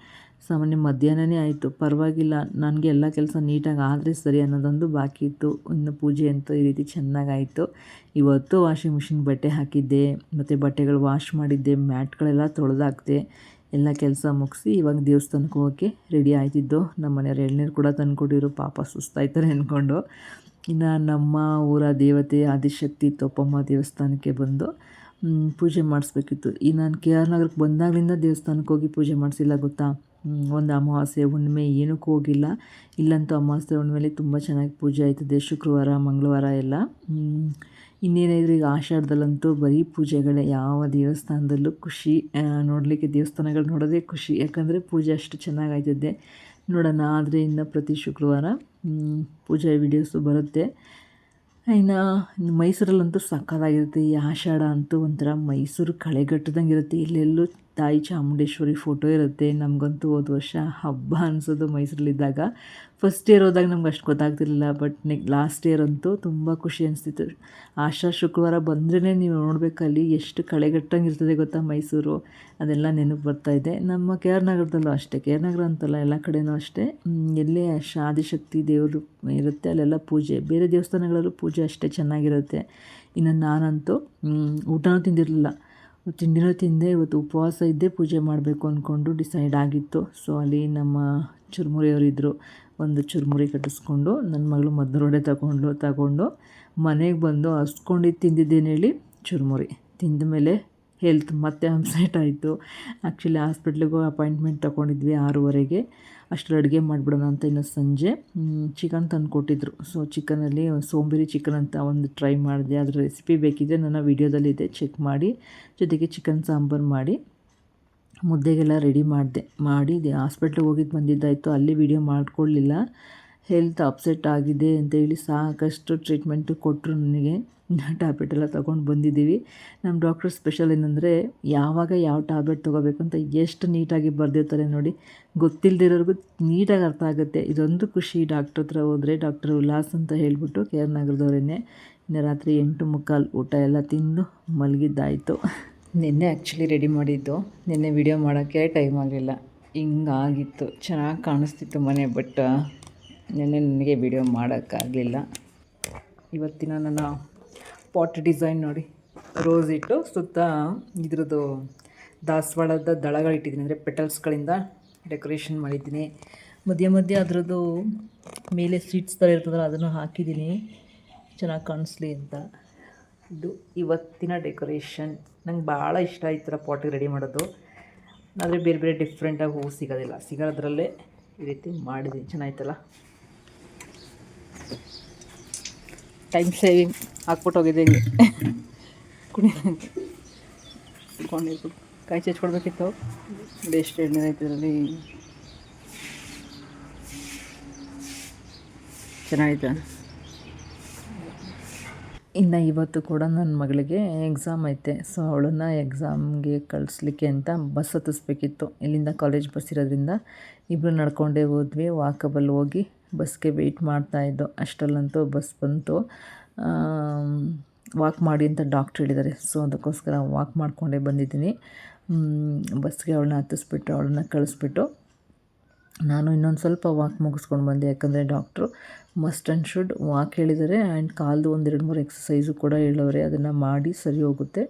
ಸಾಮಾನ್ಯ ಮಧ್ಯಾಹ್ನವೇ ಆಯಿತು. ಪರವಾಗಿಲ್ಲ, ನನಗೆ ಎಲ್ಲ ಕೆಲಸ ನೀಟಾಗಿ ಆದರೆ ಸರಿ ಅನ್ನೋದೊಂದು ಬಾಕಿ ಇತ್ತು. ಇನ್ನು ಪೂಜೆ ಅಂತೂ ಈ ರೀತಿ ಚೆನ್ನಾಗಾಯಿತು. ಇವತ್ತು ವಾಷಿಂಗ್ ಮಿಷಿನ್ ಬಟ್ಟೆ ಹಾಕಿದ್ದೆ, ಮತ್ತು ಬಟ್ಟೆಗಳು ವಾಶ್ ಮಾಡಿದ್ದೆ, ಮ್ಯಾಟ್ಗಳೆಲ್ಲ ತೊಳೆದಾಕ್ದೆ. ಎಲ್ಲ ಕೆಲಸ ಮುಗಿಸಿ ಇವಾಗ ದೇವಸ್ಥಾನಕ್ಕೆ ಹೋಗೋಕ್ಕೆ ರೆಡಿ ಆಯ್ತಿದ್ದು. ನಮ್ಮ ಮನೆಯವ್ರು ಎಳ್ನೀರು ಕೂಡ ತಂದುಕೊಟ್ಟಿದ್ರು, ಪಾಪ ಸುಸ್ತಾಯ್ತಾರೆ ಅಂದ್ಕೊಂಡು. ಇನ್ನು ನಮ್ಮ ಊರ ದೇವತೆ ಆದಿಶಕ್ತಿ ತೋಪಮ್ಮ ದೇವಸ್ಥಾನಕ್ಕೆ ಬಂದು ಪೂಜೆ ಮಾಡಿಸ್ಬೇಕಿತ್ತು. ಈ ನಾನು ಕೆ ಆರ್ ನಗರಕ್ಕೆ ಬಂದಾಗಲಿಂದ ದೇವಸ್ಥಾನಕ್ಕೆ ಹೋಗಿ ಪೂಜೆ ಮಾಡಿಸಿಲ್ಲ ಗೊತ್ತಾ. ಒಂದು ಅಮಾವಾಸ್ಯೆ ಹುಣ್ಣಿಮೆ ಏನಕ್ಕೂ ಹೋಗಿಲ್ಲ. ಇಲ್ಲಂತೂ ಅಮಾವಾಸ್ಯೆ ಹುಣ್ಣಿಮೆಯಲ್ಲಿ ತುಂಬ ಚೆನ್ನಾಗಿ ಪೂಜೆ ಆಯ್ತದೆ, ಶುಕ್ರವಾರ ಮಂಗಳವಾರ ಎಲ್ಲ. ಇನ್ನೇನಿದ್ರು ಈಗ ಆಷಾಢದಲ್ಲಂತೂ ಬರೀ ಪೂಜೆಗಳೇ. ಯಾವ ದೇವಸ್ಥಾನದಲ್ಲೂ ಖುಷಿ, ನೋಡಲಿಕ್ಕೆ ದೇವಸ್ಥಾನಗಳು ನೋಡೋದೇ ಖುಷಿ. ಯಾಕಂದರೆ ಪೂಜೆ ಅಷ್ಟು ಚೆನ್ನಾಗಾಯ್ತದೆ. ನೋಡೋಣ, ಆದರೆ ಇನ್ನು ಪ್ರತಿ ಶುಕ್ರವಾರ ಪೂಜೆ ವೀಡಿಯೋಸು ಬರುತ್ತೆ. ಇನ್ನು ಮೈಸೂರಲ್ಲಂತೂ ಸಕ್ಕತ್ತಾಗಿರುತ್ತೆ. ಈ ಆಷಾಢ ಅಂತೂ ಒಂಥರ ಮೈಸೂರು ಕಳೆಗಟ್ಟದಂಗೆ ಇರುತ್ತೆ. ಎಲ್ಲೆಲ್ಲೂ ತಾಯಿ ಚಾಮುಂಡೇಶ್ವರಿ ಫೋಟೋ ಇರುತ್ತೆ. ನಮಗಂತೂ ಹೋದ ವರ್ಷ ಹಬ್ಬ ಅನಿಸೋದು ಮೈಸೂರಲ್ಲಿದ್ದಾಗ. ಫಸ್ಟ್ ಇಯರ್ ಹೋದಾಗ ನಮ್ಗೆ ಅಷ್ಟು ಗೊತ್ತಾಗ್ತಿರ್ಲಿಲ್ಲ, ಬಟ್ ಲಾಸ್ಟ್ ಇಯರ್ ಅಂತೂ ತುಂಬ ಖುಷಿ ಅನಿಸ್ತಿತ್ತು. ಆಷಾಢ ಶುಕ್ರವಾರ ಬಂದ್ರೇ ನೀವು ನೋಡಬೇಕಲ್ಲಿ ಎಷ್ಟು ಕಳೆಗಟ್ಟಂಗೆ ಇರ್ತದೆ ಗೊತ್ತಾ ಮೈಸೂರು. ಅದೆಲ್ಲ ನೆನಪು ಬರ್ತಾಯಿದೆ. ನಮ್ಮ ಕೆ ಆರ್ ನಗರದಲ್ಲೂ ಅಷ್ಟೇ, ಕೆ ಆರ್ ನಗರ ಅಂತಲ್ಲ, ಎಲ್ಲ ಕಡೆಯೂ ಅಷ್ಟೇ. ಎಲ್ಲೇ ಆದಿಶಕ್ತಿ ದೇವರು ಇರುತ್ತೆ ಅಲ್ಲೆಲ್ಲ ಪೂಜೆ. ಬೇರೆ ದೇವಸ್ಥಾನಗಳಲ್ಲೂ ಪೂಜೆ ಅಷ್ಟೇ ಚೆನ್ನಾಗಿರುತ್ತೆ. ಇನ್ನು ನಾನಂತೂ ಊಟನೂ ತಿಂದಿರಲಿಲ್ಲ, ತಿಂಡಿನೂ ತಿಂದೆ. ಇವತ್ತು ಉಪವಾಸ ಇದ್ದೇ ಪೂಜೆ ಮಾಡಬೇಕು ಅಂದ್ಕೊಂಡು ಡಿಸೈಡ್ ಆಗಿತ್ತು. ಸೊ ಅಲ್ಲಿ ನಮ್ಮ ಚುರುಮುರಿಯವರಿದ್ದರು, ಒಂದು ಚುರುಮುರಿ ಕಟ್ಟಿಸ್ಕೊಂಡು ನನ್ನ ಮಗಳು ಮದ್ದರೊಡೆ ತಗೊಂಡು ಮನೆಗೆ ಬಂದು ಹಸ್ಕೊಂಡಿದ್ದು ತಿಂದಿದ್ದೇನು ಹೇಳಿ ಚುರುಮುರಿ ತಿಂದ ಮೇಲೆ ಹೆಲ್ತ್ ಮತ್ತೆ ಅಪ್ಸೆಟ್ ಆಯಿತು. ಆ್ಯಕ್ಚುಲಿ ಹಾಸ್ಪಿಟ್ಲಿಗೂ ಅಪಾಯಿಂಟ್ಮೆಂಟ್ ತೊಗೊಂಡಿದ್ವಿ 6:30ಗೆ. ಅಷ್ಟರಲ್ಲಿ ಅಡುಗೆ ಮಾಡಿಬಿಡೋಣ ಅಂತ ಇನ್ನು ಸಂಜೆ ಚಿಕನ್ ತಂದು ಕೊಟ್ಟಿದ್ರು. ಸೊ ಚಿಕನಲ್ಲಿ ಸೋಂಬೇರಿ ಚಿಕನ್ ಅಂತ ಒಂದು ಟ್ರೈ ಮಾಡಿದೆ. ಅದರ ರೆಸಿಪಿ ಬೇಕಿದ್ದರೆ ನನ್ನ ವೀಡಿಯೋದಲ್ಲಿದೆ, ಚೆಕ್ ಮಾಡಿ. ಜೊತೆಗೆ ಚಿಕನ್ ಸಾಂಬಾರು ಮಾಡಿ ಮುದ್ದೆಗೆಲ್ಲ ರೆಡಿ ಮಾಡಿ ಹಾಸ್ಪಿಟ್ಲಿಗೆ ಹೋಗಿದ್ದು ಬಂದಿದ್ದಾಯಿತು. ಅಲ್ಲಿ ವೀಡಿಯೋ ಮಾಡ್ಕೊಳ್ಳಿಲ್ಲ. ಹೆಲ್ತ್ ಅಪ್ಸೆಟ್ ಆಗಿದೆ ಅಂತೇಳಿ ಸಾಕಷ್ಟು ಟ್ರೀಟ್ಮೆಂಟು ಕೊಟ್ಟರು ನನಗೆ. ಟ್ಯಾಬ್ಲೆಟ್ ಎಲ್ಲ ತೊಗೊಂಡು ಬಂದಿದ್ದೀವಿ. ನಮ್ಮ ಡಾಕ್ಟ್ರ್ ಸ್ಪೆಷಲ್ ಏನಂದರೆ ಯಾವಾಗ ಯಾವ ಟ್ಯಾಬ್ಲೆಟ್ ತೊಗೋಬೇಕು ಅಂತ ಎಷ್ಟು ನೀಟಾಗಿ ಬರೆದಿರ್ತಾರೆ ನೋಡಿ. ಗೊತ್ತಿಲ್ಲದಿರೋರ್ಗೂ ನೀಟಾಗಿ ಅರ್ಥ ಆಗುತ್ತೆ. ಇದೊಂದು ಖುಷಿ ಡಾಕ್ಟ್ರ್ ಹತ್ರ ಹೋದರೆ. ಡಾಕ್ಟರ್ ಉಲ್ಲಾಸ್ ಅಂತ ಹೇಳಿಬಿಟ್ಟು KR ನಗರದವರೇನೆ. ಇನ್ನು ರಾತ್ರಿ 8:45 ಊಟ ಎಲ್ಲ ತಿಂದು ಮಲಗಿದ್ದಾಯಿತು. ನಿನ್ನೆ ಆ್ಯಕ್ಚುಲಿ ರೆಡಿ ಮಾಡಿದ್ದು, ನಿನ್ನೆ ವಿಡಿಯೋ ಮಾಡೋಕ್ಕೆ ಟೈಮ್ ಆಗಲಿಲ್ಲ. ಹಿಂಗಾಗಿತ್ತು. ಚೆನ್ನಾಗಿ ಕಾಣಿಸ್ತಿತ್ತು ಮನೆ, ಬಟ್ ನಿನ್ನೆ ನನಗೆ ವಿಡಿಯೋ ಮಾಡೋಕ್ಕಾಗಲಿಲ್ಲ. ಇವತ್ತಿನ ನನ್ನ ಪಾಟ್ ಡಿಸೈನ್ ನೋಡಿ, ರೋಸ್ ಇಟ್ಟು ಸುತ್ತ ಇದ್ರದ್ದು ದಾಸವಾಳದ ದಳಗಳಿಟ್ಟಿದ್ದೀನಿ, ಅಂದರೆ ಪೆಟಲ್ಸ್ಗಳಿಂದ ಡೆಕೋರೇಷನ್ ಮಾಡಿದ್ದೀನಿ. ಮಧ್ಯೆ ಅದರದ್ದು ಮೇಲೆ ಸೀಡ್ಸ್ ಥರ ಇರ್ತದಲ್ಲ ಅದನ್ನು ಹಾಕಿದ್ದೀನಿ ಚೆನ್ನಾಗಿ ಕಾಣಿಸ್ಲಿ ಅಂತ. ಇದು ಇವತ್ತಿನ ಡೆಕೋರೇಷನ್. ನಂಗೆ ಭಾಳ ಇಷ್ಟ ಈ ಥರ ಪಾಟಿಗೆ ರೆಡಿ ಮಾಡೋದು. ಆದರೆ ಬೇರೆ ಡಿಫ್ರೆಂಟಾಗಿ ಹೂವು ಸಿಗೋದ್ರಲ್ಲೇ ಈ ರೀತಿ ಮಾಡಿದ್ದೀನಿ. ಚೆನ್ನಾಯ್ತಲ್ಲ, ಟೈಮ್ ಸೇವಿಂಗ್. ಹಾಕ್ಬಿಟ್ಟು ಹೋಗಿದ್ದೆ ಹಿಂಗೆ ಕುಣಿದು ಕಾಯಿ ಚಚ್ಕೊಡ್ಬೇಕಿತ್ತು. ನೋಡಿ ಎಷ್ಟು ಎಣ್ಣೆ ಐತೆ ಇದರಲ್ಲಿ. ಚೆನ್ನಾಗಿತ್ತು. ಇನ್ನು ಇವತ್ತು ಕೂಡ ನನ್ನ ಮಗಳಿಗೆ ಎಕ್ಸಾಮ್ ಐತೆ. ಸೊ ಅವಳನ್ನು ಎಕ್ಸಾಮ್ಗೆ ಕಳಿಸ್ಲಿಕ್ಕೆ ಅಂತ ಬಸ್ ಹತ್ತಿಸ್ಬೇಕಿತ್ತು. ಇಲ್ಲಿಂದ ಕಾಲೇಜ್ ಬಸ್ ಇರೋದ್ರಿಂದ ಇಬ್ಬರು ನಡ್ಕೊಂಡೇ ಹೋದ್ವಿ. ವಾಕಬಲ್ ಹೋಗಿ ಬಸ್ಗೆ ವೆಯ್ಟ್ ಮಾಡ್ತಾಯಿದ್ದೋ. ಅಷ್ಟರಲ್ಲಂತೂ ಬಸ್ ಬಂತು. ವಾಕ್ ಮಾಡಿ ಅಂತ ಡಾಕ್ಟ್ರ್ ಹೇಳಿದ್ದಾರೆ. ಸೊ ಅದಕ್ಕೋಸ್ಕರ ವಾಕ್ ಮಾಡಿಕೊಂಡೇ ಬಂದಿದ್ದೀನಿ. ಬಸ್ಗೆ ಅವಳನ್ನ ಹತ್ತಿಸ್ಬಿಟ್ಟು ಅವಳನ್ನ ಕಳಿಸ್ಬಿಟ್ಟು ನಾನು ಇನ್ನೊಂದು ಸ್ವಲ್ಪ ವಾಕ್ ಮುಗಿಸ್ಕೊಂಡು ಬಂದೆ. ಯಾಕಂದರೆ doctor must and should walk ಹೇಳಿದ್ದಾರೆ. ಆ್ಯಂಡ್ ಕಾಲ್ದು 1-2-3 ಎಕ್ಸಸೈಸು ಕೂಡ ಹೇಳೋರೆ. ಅದನ್ನು ಮಾಡಿ ಸರಿ ಹೋಗುತ್ತೆ.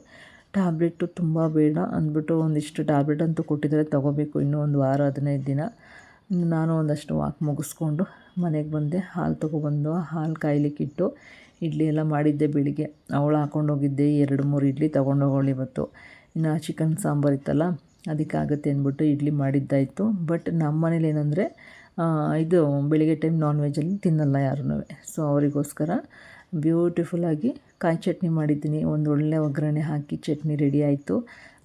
ಟ್ಯಾಬ್ಲೆಟು ತುಂಬ ಬೇಡ ಅಂದ್ಬಿಟ್ಟು ಒಂದಿಷ್ಟು ಟ್ಯಾಬ್ಲೆಟ್ ಅಂತೂ ಕೊಟ್ಟಿದ್ದಾರೆ, ತೊಗೋಬೇಕು ಇನ್ನೂ 1 ವಾರ 15 ದಿನ. ನಾನು ಒಂದಷ್ಟು ವಾಕ್ ಮುಗಿಸ್ಕೊಂಡು ಮನೆಗೆ ಬಂದೆ. ಹಾಲು ತೊಗೊಬಂದು ಹಾಲು ಕಾಯ್ಲಿಕ್ಕಿಟ್ಟು ಇಡ್ಲಿ ಎಲ್ಲ ಮಾಡಿದ್ದೆ ಬೆಳಿಗ್ಗೆ. ಅವಳು ಹಾಕ್ಕೊಂಡೋಗಿದ್ದೆ 2-3 ಇಡ್ಲಿ ತೊಗೊಂಡೋಗೋಳು ಇವತ್ತು. ಇನ್ನು ಚಿಕನ್ ಸಾಂಬಾರು ಇತ್ತಲ್ಲ ಅದಕ್ಕಾಗುತ್ತೆ ಅಂದ್ಬಿಟ್ಟು ಇಡ್ಲಿ ಮಾಡಿದ್ದಾಯಿತು. ಬಟ್ ನಮ್ಮ ಮನೇಲಿ ಏನಂದರೆ ಇದು ಬೆಳಿಗ್ಗೆ ಟೈಮ್ ನಾನ್ ವೆಜ್ಜಲ್ಲಿ ತಿನ್ನಲ್ಲ ಯಾರೂ. ಸೊ ಅವರಿಗೋಸ್ಕರ ಬ್ಯೂಟಿಫುಲ್ಲಾಗಿ ಕಾಯಿ ಚಟ್ನಿ ಮಾಡಿದ್ದೀನಿ. ಒಂದು ಒಳ್ಳೆ ಒಗ್ಗರಣೆ ಹಾಕಿ ಚಟ್ನಿ ರೆಡಿ ಆಯಿತು.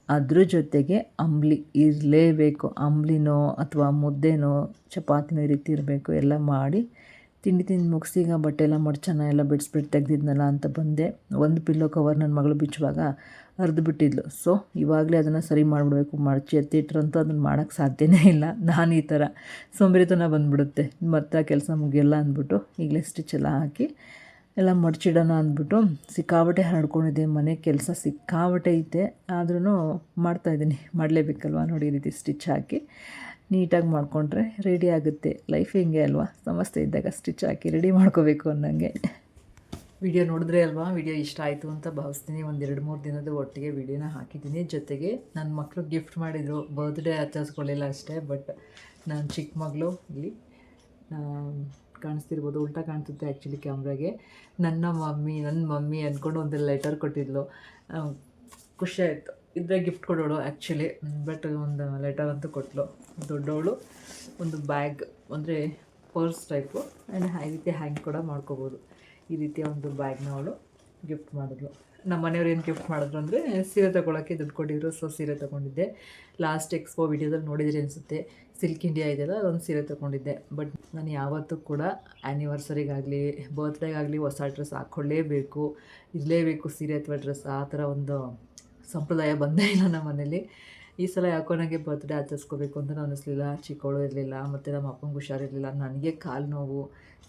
ಅದ್ರ ಜೊತೆಗೆ ಅಂಬಲಿ ಇರಲೇಬೇಕು. ಅಂಬಲಿನೋ ಅಥವಾ ಮುದ್ದೆನೋ ಚಪಾತಿನೋ ಈ ರೀತಿ ಇರಬೇಕು. ಎಲ್ಲ ಮಾಡಿ ತಿಂದು ಮುಗಿಸಿ ಈಗ ಬಟ್ಟೆ ಎಲ್ಲ ಮಡ್ಚನ ಎಲ್ಲ ಬಿಡಿಸ್ಬಿಟ್ಟು ತೆಗೆದಿದ್ನಲ್ಲ ಅಂತ ಬಂದೆ. ಒಂದು ಪಿಲ್ಲೋ ಕವರ್ ನನ್ನ ಮಗಳು ಬಿಚ್ಚುವಾಗ ಹರಿದು ಬಿಟ್ಟಿದ್ಲು. ಸೊ ಇವಾಗಲೇ ಅದನ್ನು ಸರಿ ಮಾಡಿಬಿಡ್ಬೇಕು. ಮಡಚಿ ಎತ್ತಿಟ್ರಂತೂ ಅದನ್ನು ಮಾಡೋಕ್ಕೆ ಸಾಧ್ಯನೇ ಇಲ್ಲ. ನಾನು ಈ ಥರ ಸೋಂಬೇರಿತನ ಬಂದುಬಿಡುತ್ತೆ. ಮತ್ತೆ ಆ ಕೆಲಸ ಮುಗಿಯಲ್ಲ ಅಂದ್ಬಿಟ್ಟು ಈಗಲೇ ಸ್ಟಿಚ್ ಎಲ್ಲ ಹಾಕಿ ಎಲ್ಲ ಮಡ್ಚಿಡೋಣ ಅಂದ್ಬಿಟ್ಟು ಸಿಕ್ಕಾಬಟ್ಟೆ ಹರಡ್ಕೊಂಡಿದ್ದೆ. ಮನೆ ಕೆಲಸ ಸಿಕ್ಕಾಬಟ್ಟೆ ಐತೆ, ಆದ್ರೂ ಮಾಡ್ತಾಯಿದ್ದೀನಿ. ಮಾಡಲೇಬೇಕಲ್ವ. ನೋಡಿ ಈ ರೀತಿ ಸ್ಟಿಚ್ ಹಾಕಿ ನೀಟಾಗಿ ಮಾಡಿಕೊಂಡ್ರೆ ರೆಡಿ ಆಗುತ್ತೆ. ಲೈಫ್ ಹೆಂಗೆ ಅಲ್ವಾ, ಸಮಸ್ಯೆ ಇದ್ದಾಗ ಸ್ಟಿಚ್ ಹಾಕಿ ರೆಡಿ ಮಾಡ್ಕೋಬೇಕು ಅನ್ನಂಗೆ. ವಿಡಿಯೋ ನೋಡಿದ್ರೆ ಅಲ್ವಾ, ವಿಡಿಯೋ ಇಷ್ಟ ಆಯಿತು ಅಂತ ಭಾವಿಸ್ತೀನಿ. 1-2-3 ದಿನದ ಒಟ್ಟಿಗೆ ವಿಡಿಯೋನ ಹಾಕಿದ್ದೀನಿ. ಜೊತೆಗೆ ನನ್ನ ಮಕ್ಕಳು ಗಿಫ್ಟ್ ಮಾಡಿದರು. ಬರ್ತ್ಡೇ ಆಚರಿಸ್ಕೊಳ್ಳಿಲ್ಲ ಅಷ್ಟೇ. ಬಟ್ ನನ್ನ ಚಿಕ್ಕ ಮಗಳು ಇಲ್ಲಿ ಕಾಣಿಸ್ತಿರ್ಬೋದು, ಉಲ್ಟಾ ಕಾಣಿಸುತ್ತೆ ಆ್ಯಕ್ಚುಲಿ ಕ್ಯಾಮ್ರಾಗೆ. ನನ್ನ ಮಮ್ಮಿ ಅಂದ್ಕೊಂಡು ಒಂದು ಲೆಟರ್ ಕೊಟ್ಟಿದ್ಲು. ಖುಷಿ ಆಯಿತು. ಇದ್ರೆ ಗಿಫ್ಟ್ ಕೊಡೋಳು ಆ್ಯಕ್ಚುಲಿ. ಬಟ್ ಒಂದು ಲೆಟರ್ ಅಂತೂ ಕೊಟ್ಟಳು. ದೊಡ್ಡವಳು ಒಂದು ಬ್ಯಾಗ್, ಅಂದರೆ ಪರ್ಸ್ ಟೈಪು, ಆ್ಯಂಡ್ ಈ ರೀತಿ ಹ್ಯಾಂಗ್ ಕೂಡ ಮಾಡ್ಕೋಬೋದು. ಈ ರೀತಿಯ ಒಂದು ಬ್ಯಾಗ್ನ ಅವಳು ಗಿಫ್ಟ್ ಮಾಡಿದ್ಲು. ನಮ್ಮ ಮನೆಯವ್ರು ಏನು ಗಿಫ್ಟ್ ಮಾಡಿದ್ರು ಅಂದರೆ ಸೀರೆ ತೊಗೊಳಕ್ಕೆ ದುಡ್ಡು ಕೊಟ್ಟಿದ್ರು. ಸೊ ಸೀರೆ ತೊಗೊಂಡಿದ್ದೆ. ಲಾಸ್ಟ್ ಎಕ್ಸ್ಪೋ ವಿಡಿಯೋದಲ್ಲಿ ನೋಡಿದ್ರಿ ಅನಿಸುತ್ತೆ, ಸಿಲ್ಕ್ ಇಂಡಿಯಾ ಇದೆಯಲ್ಲ, ಅದೊಂದು ಸೀರೆ ತೊಗೊಂಡಿದ್ದೆ. ಬಟ್ ನಾನು ಯಾವತ್ತೂ ಕೂಡ ಆ್ಯನಿವರ್ಸರಿಗಾಗಲಿ ಬರ್ತ್ಡೇಗಾಗಲಿ ಹೊಸ ಡ್ರೆಸ್ ಹಾಕ್ಕೊಳ್ಳೇಬೇಕು, ಇರಲೇಬೇಕು ಸೀರೆ ಅಥವಾ ಡ್ರೆಸ್. ಆ ಥರ ಒಂದು ಸಂಪ್ರದಾಯ ಬಂದೇ ಇಲ್ಲ ನಮ್ಮ ಮನೇಲಿ. ಈ ಸಲ ಯಾಕೋ ನನಗೆ ಬರ್ತ್ಡೇ ಆಚರಿಸ್ಕೋಬೇಕು ಅಂತ ಅನ್ನಿಸ್ಲಿಲ್ಲ. ಚಿಕ್ಕವಳು ಇರಲಿಲ್ಲ, ಮತ್ತು ನಮ್ಮ ಅಪ್ಪಂಗೆ ಹುಷಾರಿರಲಿಲ್ಲ. ನನಗೆ ಕಾಲು ನೋವು,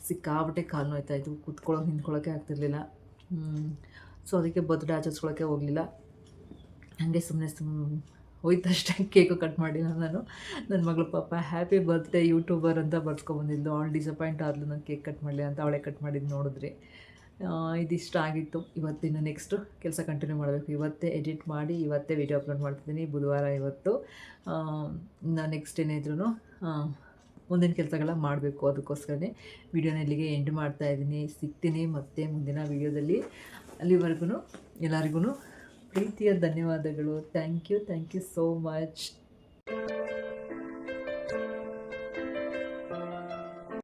ಸಿಕ್ಕಾಬಟ್ಟೆ ಕಾಲು ನೋಯ್ತಾಯಿತ್ತು. ಕೂತ್ಕೊಳ್ಳೋಕೆ ನಿಂತ್ಕೊಳ್ಳೋಕ್ಕೆ ಆಗ್ತಿರ್ಲಿಲ್ಲ. ಸೊ ಅದಕ್ಕೆ ಬರ್ತ್ಡೇ ಆಚರಿಸ್ಕೊಳ್ಳೋಕ್ಕೆ ಹೋಗಲಿಲ್ಲ. ಹಾಗೆ ಸುಮ್ಮನೆ ಹೋಯ್ತಷ್ಟೇ. ಕೇಕು ಕಟ್ ಮಾಡಿಲ್ಲ ನಾನು. ನನ್ನ ಮಗಳು ಪಾಪ ಹ್ಯಾಪಿ ಬರ್ತ್ಡೇ ಯೂಟ್ಯೂಬರ್ ಅಂತ ಬರ್ಸ್ಕೊಬಂದಿದ್ಲು. ಅವಳು ಡಿಸಪಾಯಿಂಟ್ ಆದಳು ನಾನು ಕೇಕ್ ಕಟ್ ಮಾಡಲಿ ಅಂತ. ಅವಳೇ ಕಟ್ ಮಾಡಿದ್ದು ನೋಡಿದ್ರಿ. ಇದಿಷ್ಟ ಆಗಿತ್ತು. ಇವತ್ತಿನ ನೆಕ್ಸ್ಟು ಕೆಲಸ ಕಂಟಿನ್ಯೂ ಮಾಡಬೇಕು. ಇವತ್ತೇ ಎಡಿಟ್ ಮಾಡಿ ಇವತ್ತೇ ವೀಡಿಯೋ ಅಪ್ಲೋಡ್ ಮಾಡ್ತಿದ್ದೀನಿ. ಬುಧವಾರ ಇವತ್ತು. ನೆಕ್ಸ್ಟ್ ಏನಿದ್ರು ಮುಂದಿನ ಕೆಲಸಗಳ ಮಾಡಬೇಕು. ಅದಕ್ಕೋಸ್ಕರನೇ ವಿಡಿಯೋನ ಇಲ್ಲಿಗೆ ಎಂಡ್ ಮಾಡ್ತಾ ಇದ್ದೀನಿ. ಸಿಗ್ತೀನಿ ಮತ್ತೆ ಮುಂದಿನ ವಿಡಿಯೋದಲ್ಲಿ. ಅಲ್ಲಿವರೆಗೂ ಎಲ್ಲರಿಗೂ ಪ್ರೀತಿಯ ಧನ್ಯವಾದಗಳು. Thank you so much.